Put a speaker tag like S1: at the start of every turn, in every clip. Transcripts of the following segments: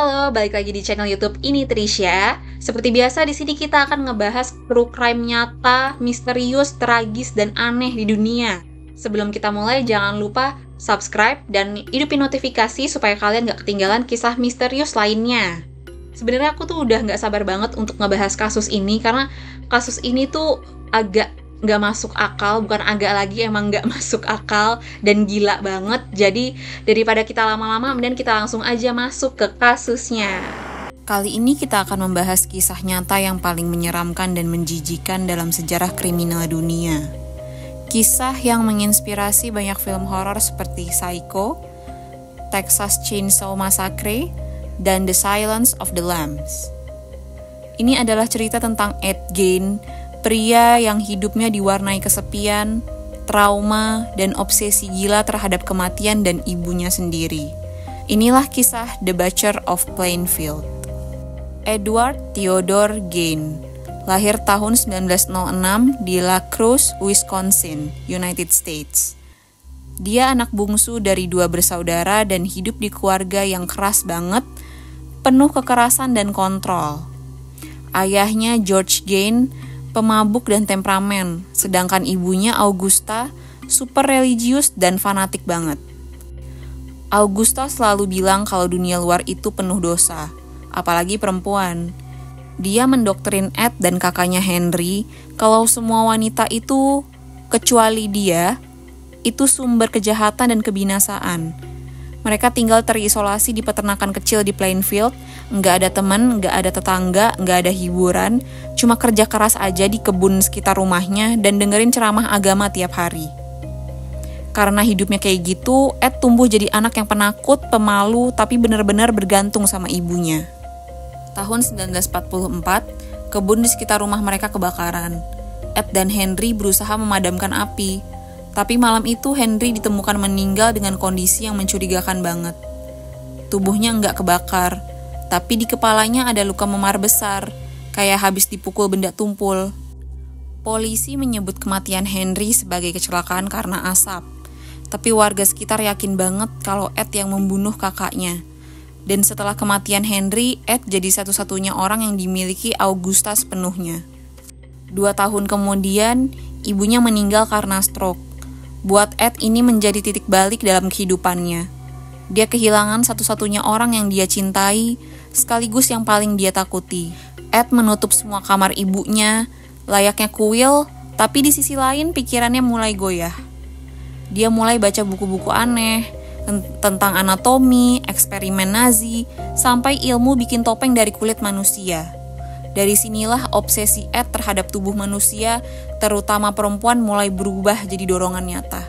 S1: Halo, balik lagi di channel YouTube ini Trisha. Seperti biasa di sini kita akan ngebahas true crime nyata, misterius, tragis, dan aneh di dunia. Sebelum kita mulai, jangan lupa subscribe dan hidupin notifikasi supaya kalian gak ketinggalan kisah misterius lainnya. Sebenarnya aku tuh udah gak sabar banget untuk ngebahas kasus ini karena kasus ini tuh agak gak masuk akal, bukan agak lagi, emang gak masuk akal dan gila banget. Jadi daripada kita lama-lama, mending kita langsung aja masuk ke kasusnya. Kali ini kita akan membahas kisah nyata yang paling menyeramkan dan menjijikan dalam sejarah kriminal dunia. Kisah yang menginspirasi banyak film horor seperti Psycho, Texas Chainsaw Massacre, dan The Silence of the Lambs. Ini adalah cerita tentang Ed Gein, pria yang hidupnya diwarnai kesepian, trauma, dan obsesi gila terhadap kematian dan ibunya sendiri. Inilah kisah The Butcher of Plainfield. Edward Theodore Gein, lahir tahun 1906 di La Crosse, Wisconsin, United States. Dia anak bungsu dari 2 bersaudara dan hidup di keluarga yang keras banget, penuh kekerasan dan kontrol. Ayahnya George Gein pemabuk dan temperamen, sedangkan ibunya Augusta super religius dan fanatik banget. Augusta selalu bilang kalau dunia luar itu penuh dosa, apalagi perempuan. Dia mendoktrin Ed dan kakaknya Henry kalau semua wanita itu, kecuali dia, itu sumber kejahatan dan kebinasaan. Mereka tinggal terisolasi di peternakan kecil di Plainfield, nggak ada teman, nggak ada tetangga, nggak ada hiburan, cuma kerja keras aja di kebun sekitar rumahnya dan dengerin ceramah agama tiap hari. Karena hidupnya kayak gitu, Ed tumbuh jadi anak yang penakut, pemalu, tapi benar-benar bergantung sama ibunya. Tahun 1944, kebun di sekitar rumah mereka kebakaran. Ed dan Henry berusaha memadamkan api. Tapi malam itu Henry ditemukan meninggal dengan kondisi yang mencurigakan banget. Tubuhnya nggak kebakar, tapi di kepalanya ada luka memar besar, kayak habis dipukul benda tumpul. Polisi menyebut kematian Henry sebagai kecelakaan karena asap, tapi warga sekitar yakin banget kalau Ed yang membunuh kakaknya. Dan setelah kematian Henry, Ed jadi satu-satunya orang yang dimiliki Augusta sepenuhnya. 2 tahun kemudian, ibunya meninggal karena stroke. Buat Ed ini menjadi titik balik dalam kehidupannya. Dia kehilangan satu-satunya orang yang dia cintai, sekaligus yang paling dia takuti. Ed menutup semua kamar ibunya, layaknya kuil, tapi di sisi lain pikirannya mulai goyah. Dia mulai baca buku-buku aneh, tentang anatomi, eksperimen Nazi, sampai ilmu bikin topeng dari kulit manusia. Dari sinilah obsesi Ed terhadap tubuh manusia, terutama perempuan, mulai berubah jadi dorongan nyata.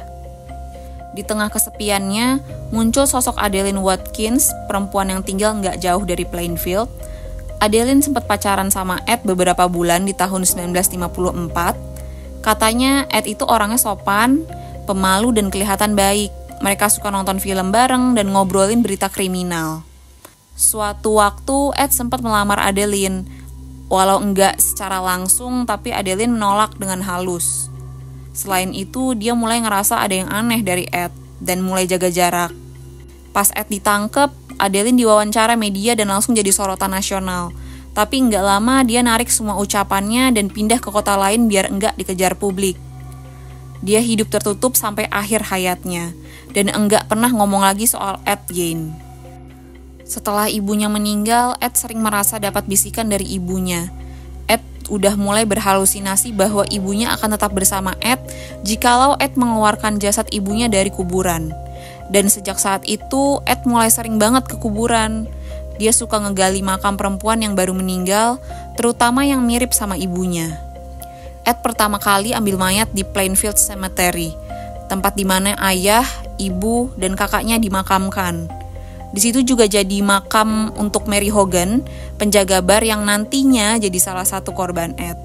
S1: Di tengah kesepiannya, muncul sosok Adeline Watkins, perempuan yang tinggal nggak jauh dari Plainfield. Adeline sempat pacaran sama Ed beberapa bulan di tahun 1954. Katanya Ed itu orangnya sopan, pemalu, dan kelihatan baik. Mereka suka nonton film bareng dan ngobrolin berita kriminal. Suatu waktu, Ed sempat melamar Adeline. Walau enggak secara langsung, tapi Adeline menolak dengan halus. Selain itu, dia mulai ngerasa ada yang aneh dari Ed dan mulai jaga jarak. Pas Ed ditangkep, Adeline diwawancara media dan langsung jadi sorotan nasional. Tapi enggak lama dia narik semua ucapannya dan pindah ke kota lain biar enggak dikejar publik. Dia hidup tertutup sampai akhir hayatnya dan enggak pernah ngomong lagi soal Ed Gein. Setelah ibunya meninggal, Ed sering merasa dapat bisikan dari ibunya. Ed udah mulai berhalusinasi bahwa ibunya akan tetap bersama Ed jikalau Ed mengeluarkan jasad ibunya dari kuburan. Dan sejak saat itu, Ed mulai sering banget ke kuburan. Dia suka ngegali makam perempuan yang baru meninggal, terutama yang mirip sama ibunya. Ed pertama kali ambil mayat di Plainfield Cemetery, tempat di mana ayah, ibu, dan kakaknya dimakamkan. Di situ juga jadi makam untuk Mary Hogan, penjaga bar yang nantinya jadi salah satu korban Ed.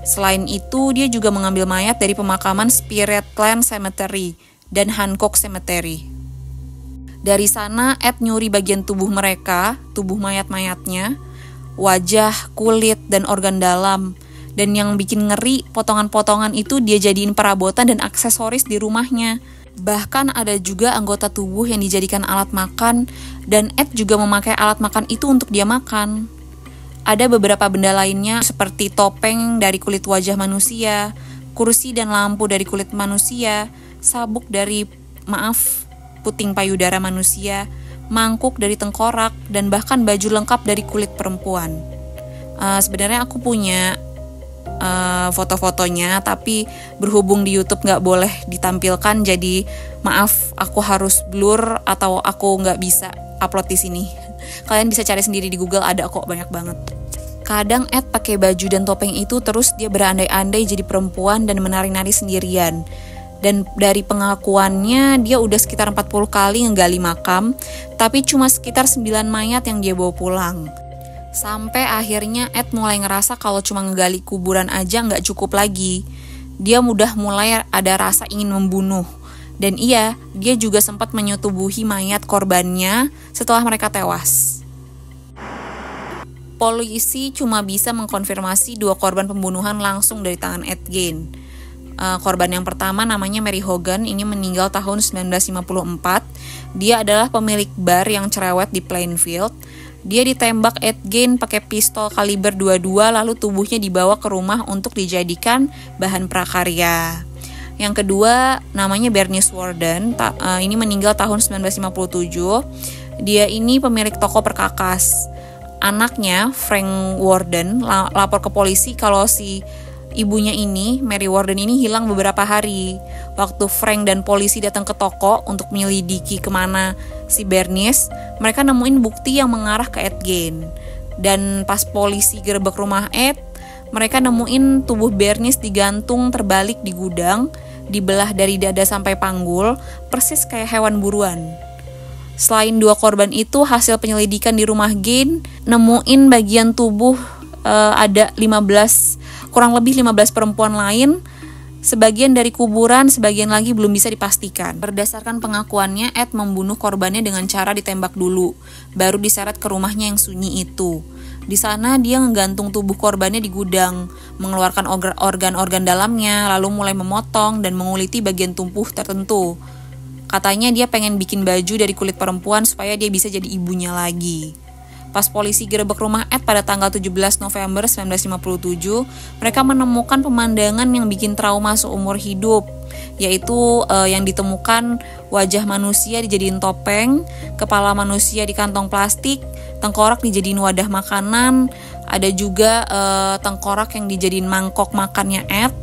S1: Selain itu, dia juga mengambil mayat dari pemakaman Spiritland Cemetery dan Hancock Cemetery. Dari sana, Ed nyuri bagian tubuh mereka, tubuh mayat-mayatnya, wajah, kulit, dan organ dalam. Dan yang bikin ngeri, potongan-potongan itu dia jadiin perabotan dan aksesoris di rumahnya. Bahkan ada juga anggota tubuh yang dijadikan alat makan, dan Ed juga memakai alat makan itu untuk dia makan. Ada beberapa benda lainnya seperti topeng dari kulit wajah manusia, kursi dan lampu dari kulit manusia, sabuk dari puting payudara manusia, mangkuk dari tengkorak, dan bahkan baju lengkap dari kulit perempuan. Sebenarnya aku punya foto-fotonya, tapi berhubung di YouTube nggak boleh ditampilkan, jadi maaf, aku harus blur atau aku nggak bisa upload di sini. Kalian bisa cari sendiri di Google, ada kok banyak banget. Kadang Ed pakai baju dan topeng itu terus dia berandai-andai jadi perempuan dan menari-nari sendirian. Dan dari pengakuannya dia udah sekitar 40 kali ngegali makam, tapi cuma sekitar 9 mayat yang dia bawa pulang. Sampai akhirnya Ed mulai ngerasa kalau cuma ngegali kuburan aja nggak cukup lagi. Dia udah mulai ada rasa ingin membunuh. Dan iya, dia juga sempat menyetubuhi mayat korbannya setelah mereka tewas. Polisi cuma bisa mengkonfirmasi 2 korban pembunuhan langsung dari tangan Ed Gein. Korban yang pertama namanya Mary Hogan, ini meninggal tahun 1954. Dia adalah pemilik bar yang cerewet di Plainfield. Dia ditembak Ed Gein pakai pistol kaliber 22, lalu tubuhnya dibawa ke rumah untuk dijadikan bahan prakarya. Yang kedua namanya Bernice Worden, ini meninggal tahun 1957. Dia ini pemilik toko perkakas. Anaknya, Frank Worden, lapor ke polisi kalau si ibunya ini, Mary Worden ini hilang beberapa hari. Waktu Frank dan polisi datang ke toko untuk menyelidiki kemana si Bernice, mereka nemuin bukti yang mengarah ke Ed Gein. Dan pas polisi gerebek rumah Ed, mereka nemuin tubuh Bernice digantung terbalik di gudang, dibelah dari dada sampai panggul, persis kayak hewan buruan. Selain 2 korban itu, hasil penyelidikan di rumah Gein nemuin bagian tubuh ada kurang lebih 15 perempuan lain. Sebagian dari kuburan, sebagian lagi belum bisa dipastikan. Berdasarkan pengakuannya, Ed membunuh korbannya dengan cara ditembak dulu, baru diseret ke rumahnya yang sunyi itu. Di sana dia ngegantung tubuh korbannya di gudang, mengeluarkan organ-organ dalamnya, lalu mulai memotong dan menguliti bagian tubuh tertentu. Katanya dia pengen bikin baju dari kulit perempuan supaya dia bisa jadi ibunya lagi. Pas polisi gerebek rumah Ed pada tanggal 17 November 1957, mereka menemukan pemandangan yang bikin trauma seumur hidup, yaitu yang ditemukan wajah manusia dijadiin topeng, kepala manusia di kantong plastik, tengkorak dijadiin wadah makanan, ada juga tengkorak yang dijadiin mangkok makannya Ed.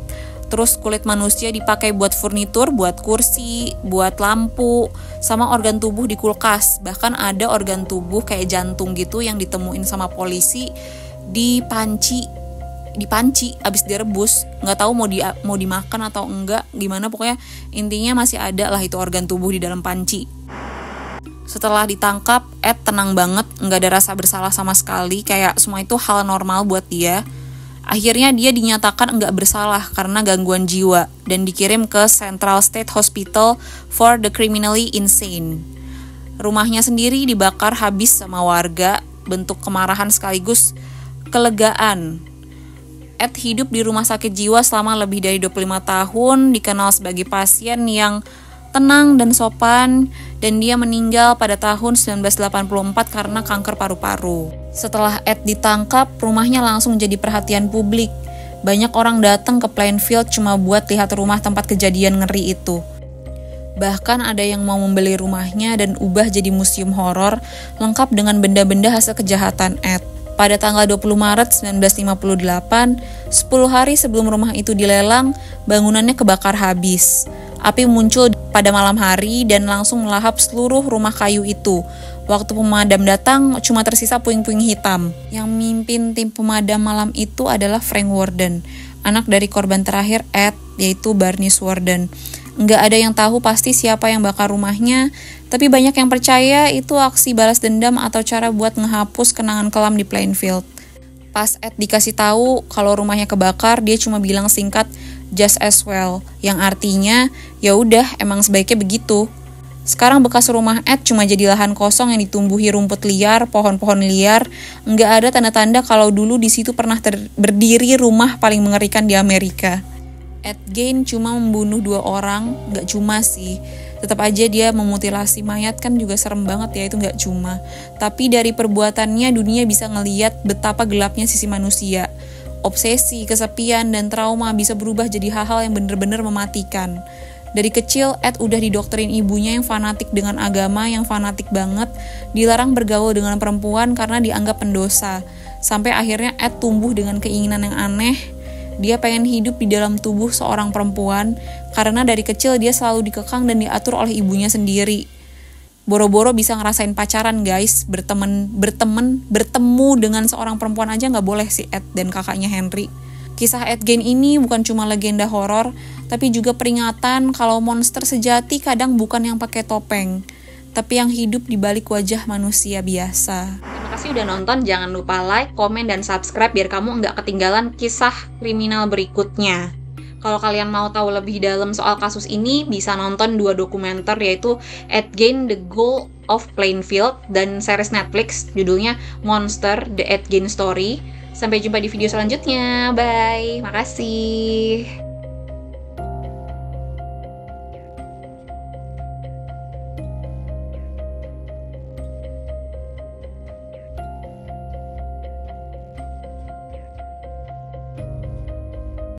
S1: Terus kulit manusia dipakai buat furnitur, buat kursi, buat lampu, sama organ tubuh di kulkas. Bahkan ada organ tubuh kayak jantung gitu yang ditemuin sama polisi di panci abis direbus. Nggak tahu mau dimakan atau enggak, gimana, pokoknya intinya masih ada lah itu organ tubuh di dalam panci. Setelah ditangkap, Ed tenang banget, nggak ada rasa bersalah sama sekali, kayak semua itu hal normal buat dia. Akhirnya dia dinyatakan enggak bersalah karena gangguan jiwa dan dikirim ke Central State Hospital for the Criminally Insane. Rumahnya sendiri dibakar habis sama warga, bentuk kemarahan sekaligus kelegaan. Ed hidup di rumah sakit jiwa selama lebih dari 25 tahun, dikenal sebagai pasien yang tenang dan sopan, dan dia meninggal pada tahun 1984 karena kanker paru-paru. Setelah Ed ditangkap, rumahnya langsung jadi perhatian publik. Banyak orang datang ke Plainfield cuma buat lihat rumah tempat kejadian ngeri itu. Bahkan ada yang mau membeli rumahnya dan ubah jadi museum horor lengkap dengan benda-benda hasil kejahatan Ed. Pada tanggal 20 Maret 1958, 10 hari sebelum rumah itu dilelang, bangunannya kebakar habis. Api muncul pada malam hari dan langsung melahap seluruh rumah kayu itu. Waktu pemadam datang, cuma tersisa puing-puing hitam. Yang mimpin tim pemadam malam itu adalah Frank Worden, anak dari korban terakhir Ed, yaitu Bernice Worden. Nggak ada yang tahu pasti siapa yang bakar rumahnya, tapi banyak yang percaya itu aksi balas dendam atau cara buat ngehapus kenangan kelam di Plainfield. Pas Ed dikasih tahu kalau rumahnya kebakar, dia cuma bilang singkat, "Just as well," yang artinya, ya udah, emang sebaiknya begitu. Sekarang bekas rumah Ed cuma jadi lahan kosong yang ditumbuhi rumput liar, pohon-pohon liar. Nggak ada tanda-tanda kalau dulu di situ pernah berdiri rumah paling mengerikan di Amerika. Ed Gein cuma membunuh 2 orang, nggak cuma sih.
S2: Tetap aja dia memutilasi mayat kan juga serem banget ya, itu nggak cuma. Tapi dari perbuatannya dunia bisa ngeliat betapa gelapnya sisi manusia. Obsesi, kesepian, dan trauma bisa berubah jadi hal-hal yang bener-bener mematikan. Dari kecil, Ed udah didoktrin ibunya yang fanatik dengan agama, yang fanatik banget, dilarang bergaul dengan perempuan karena dianggap pendosa. Sampai akhirnya Ed tumbuh dengan keinginan yang aneh. Dia pengen hidup di dalam tubuh seorang perempuan karena dari kecil dia selalu dikekang dan diatur oleh ibunya sendiri. Boro-boro bisa ngerasain pacaran guys, bertemu dengan seorang perempuan aja nggak boleh si Ed dan kakaknya Henry. Kisah Ed Gein ini bukan cuma legenda horor, tapi juga peringatan kalau monster sejati kadang bukan yang pakai topeng, tapi yang hidup di balik wajah manusia biasa.
S1: Terima kasih udah nonton, jangan lupa like, komen, dan subscribe biar kamu nggak ketinggalan kisah kriminal berikutnya. Kalau kalian mau tahu lebih dalam soal kasus ini, bisa nonton 2 dokumenter yaitu Ed Gein, The Ghoul of Plainfield, dan series Netflix judulnya Monster, The Ed Gein Story. Sampai jumpa di video selanjutnya. Bye. Makasih.